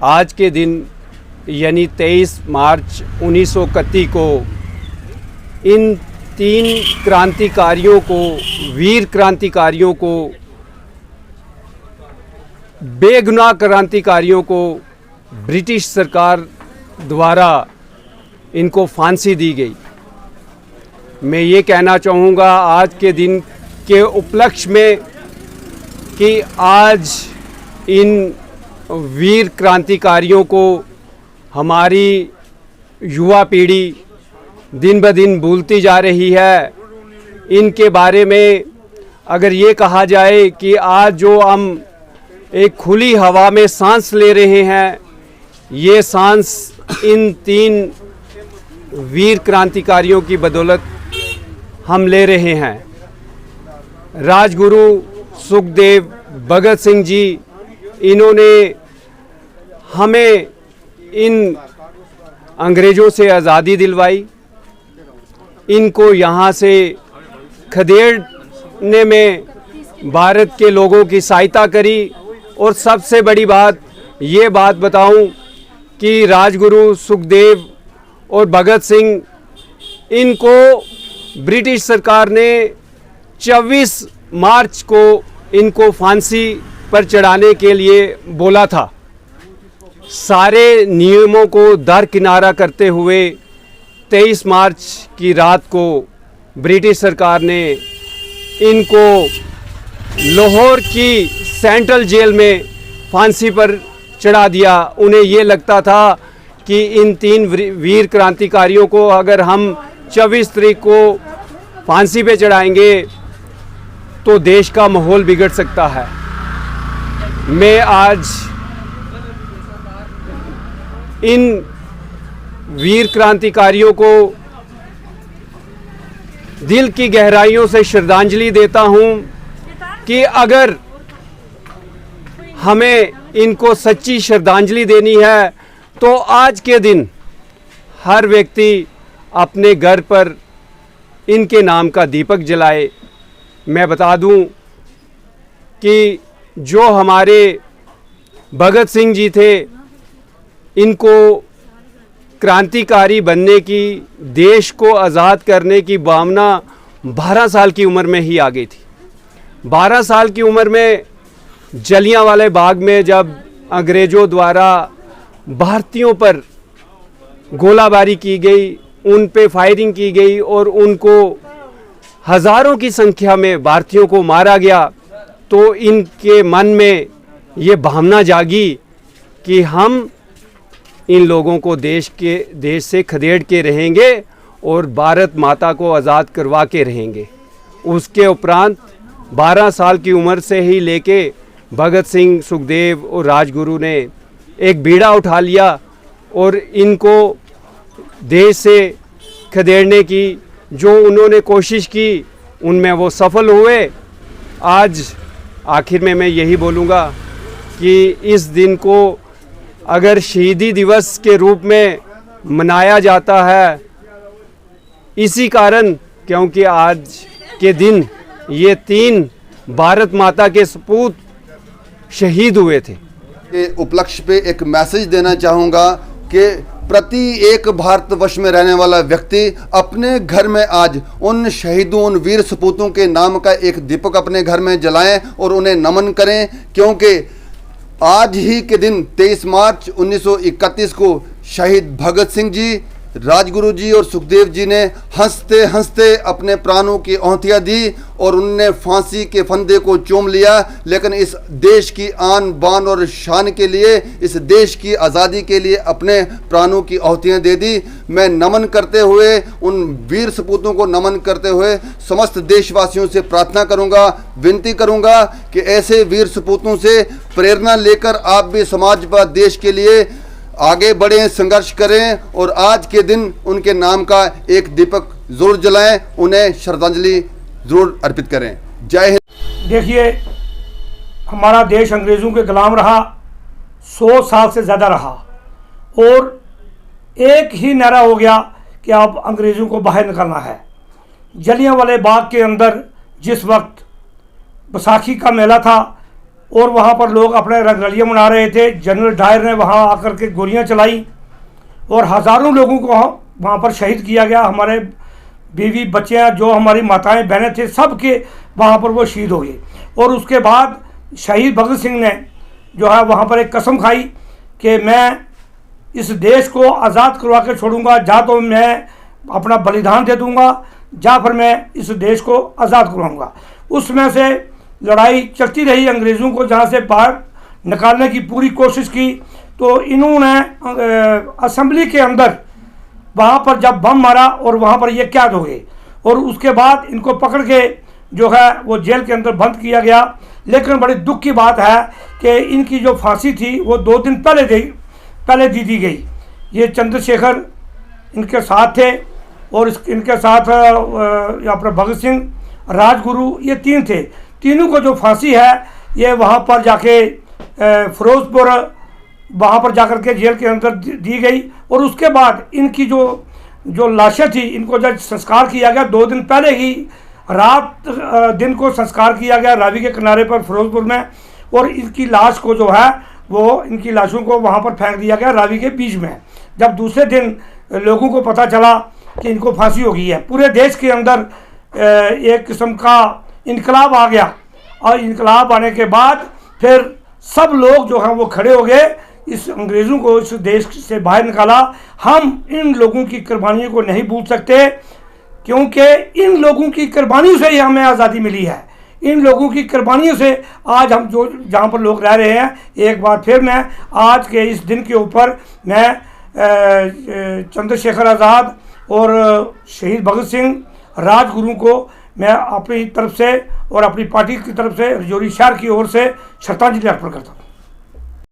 आज के दिन यानी 23 मार्च 1931 को इन 3 क्रांतिकारियों को, वीर क्रांतिकारियों को, बेगुनाह क्रांतिकारियों को ब्रिटिश सरकार द्वारा इनको फांसी दी गई। मैं ये कहना चाहूँगा आज के दिन के उपलक्ष्य में कि आज इन वीर क्रांतिकारियों को हमारी युवा पीढ़ी दिन ब दिन भूलती जा रही है। इनके बारे में अगर ये कहा जाए कि आज जो हम एक खुली हवा में सांस ले रहे हैं, ये सांस इन 3 वीर क्रांतिकारियों की बदौलत हम ले रहे हैं। राजगुरु सुखदेव, भगत सिंह जी, इन्होंने हमें इन अंग्रेज़ों से आज़ादी दिलवाई, इनको यहाँ से खदेड़ने में भारत के लोगों की सहायता करी। और सबसे बड़ी बात ये बात बताऊं कि राजगुरु सुखदेव और भगत सिंह, इनको ब्रिटिश सरकार ने 24 मार्च को इनको फांसी पर चढ़ाने के लिए बोला था। सारे नियमों को दरकिनारा करते हुए 23 मार्च की रात को ब्रिटिश सरकार ने इनको लाहौर की सेंट्रल जेल में फांसी पर चढ़ा दिया। उन्हें ये लगता था कि इन 3 वीर क्रांतिकारियों को अगर हम 24 तारीख को फांसी पे चढ़ाएंगे तो देश का माहौल बिगड़ सकता है। मैं आज इन वीर क्रांतिकारियों को दिल की गहराइयों से श्रद्धांजलि देता हूं कि अगर हमें इनको सच्ची श्रद्धांजलि देनी है तो आज के दिन हर व्यक्ति अपने घर पर इनके नाम का दीपक जलाए। मैं बता दूं कि जो हमारे भगत सिंह जी थे, इनको क्रांतिकारी बनने की, देश को आज़ाद करने की भावना 12 साल की उम्र में ही आ गई थी। 12 साल की उम्र में जलियांवाले बाग में जब अंग्रेज़ों द्वारा भारतीयों पर गोलाबारी की गई, उन पे फायरिंग की गई और उनको हज़ारों की संख्या में भारतीयों को मारा गया, तो इनके मन में ये भावना जागी कि हम इन लोगों को देश से खदेड़ के रहेंगे और भारत माता को आज़ाद करवा के रहेंगे। उसके उपरांत 12 साल की उम्र से ही लेके भगत सिंह, सुखदेव और राजगुरु ने एक बीड़ा उठा लिया और इनको देश से खदेड़ने की जो उन्होंने कोशिश की, उनमें वो सफल हुए। आज आखिर में मैं यही बोलूँगा कि इस दिन को अगर शहीदी दिवस के रूप में मनाया जाता है, इसी कारण क्योंकि आज के दिन ये 3 भारत माता के सपूत शहीद हुए थे। के उपलक्ष्य पे एक मैसेज देना चाहूँगा कि प्रति एक भारतवर्ष में रहने वाला व्यक्ति अपने घर में आज उन शहीदों, उन वीर सपूतों के नाम का एक दीपक अपने घर में जलाएं और उन्हें नमन करें, क्योंकि आज ही के दिन 23 मार्च 1931 को शहीद भगत सिंह जी, राजगुरु जी और सुखदेव जी ने हंसते हंसते अपने प्राणों की आहुतियाँ दी और उनने फांसी के फंदे को चूम लिया। लेकिन इस देश की आन बान और शान के लिए, इस देश की आज़ादी के लिए अपने प्राणों की आहुतियाँ दे दी। मैं नमन करते हुए, उन वीर सपूतों को नमन करते हुए समस्त देशवासियों से प्रार्थना करूँगा, विनती करूँगा कि ऐसे वीर सपूतों से प्रेरणा लेकर आप भी समाज व देश के लिए आगे बढ़ें, संघर्ष करें और आज के दिन उनके नाम का एक दीपक जरूर जलाएं, उन्हें श्रद्धांजलि जरूर अर्पित करें। जय हिंद। देखिए, हमारा देश अंग्रेज़ों के गुलाम रहा, 100 साल से ज़्यादा रहा और एक ही नारा हो गया कि अब अंग्रेज़ों को बाहर निकालना है। जलियांवाले बाग के अंदर जिस वक्त बैसाखी का मेला था, और वहाँ पर लोग अपने रंगरलियाँ मना रहे थे। जनरल डायर ने वहाँ आकर के गोलियाँ चलाई और हज़ारों लोगों को वहाँ पर शहीद किया गया। हमारे बीवी बच्चे जो हमारी माताएं बहनें थे सब के वहाँ पर वो शहीद हो गए। और उसके बाद शहीद भगत सिंह ने जो है वहाँ पर एक कसम खाई कि मैं इस देश को आज़ाद करवा के छोड़ूंगा, जा तो मैं अपना बलिदान दे दूंगा, जा फिर मैं इस देश को आज़ाद करवाऊंगा। उसमें से लड़ाई चलती रही, अंग्रेज़ों को जहाँ से बाहर निकालने की पूरी कोशिश की। तो इन्होंने असेंबली के अंदर वहाँ पर जब बम मारा और वहाँ पर ये कैद हो गए और उसके बाद इनको पकड़ के जो है वो जेल के अंदर बंद किया गया। लेकिन बड़ी दुख की बात है कि इनकी जो फांसी थी वो 2 दिन पहले दी गई। ये चंद्रशेखर इनके साथ थे और इनके साथ अपना भगत सिंह, राजगुरु, ये 3 थे। तीनों को जो फांसी है ये वहाँ पर जाके फिरोजपुर वहाँ पर जाकर के जेल के अंदर दी गई। और उसके बाद इनकी जो लाशें थी इनको जब संस्कार किया गया 2 दिन पहले ही रात दिन को संस्कार किया गया रावी के किनारे पर फिरोजपुर में। और इनकी लाश को जो है वो इनकी लाशों को वहाँ पर फेंक दिया गया रावी के बीच में। जब दूसरे दिन लोगों को पता चला कि इनको फांसी हो गई है, पूरे देश के अंदर एक किस्म का इनकलाब आ गया। और इनकलाब आने के बाद फिर सब लोग जो हैं वो खड़े हो गए, इस अंग्रेज़ों को इस देश से बाहर निकाला। हम इन लोगों की कुर्बानियों को नहीं भूल सकते, क्योंकि इन लोगों की कुर्बानियों से ही हमें आज़ादी मिली है। इन लोगों की कुर्बानियों से आज हम जो जहाँ पर लोग रह रहे हैं। एक बार फिर मैं आज के इस दिन के ऊपर मैं चंद्रशेखर आज़ाद और शहीद भगत सिंह, राजगुरु को मैं अपनी तरफ से और अपनी पार्टी की तरफ से रजौरी शहर की ओर से श्रद्धांजलि अर्पण करता हूँ।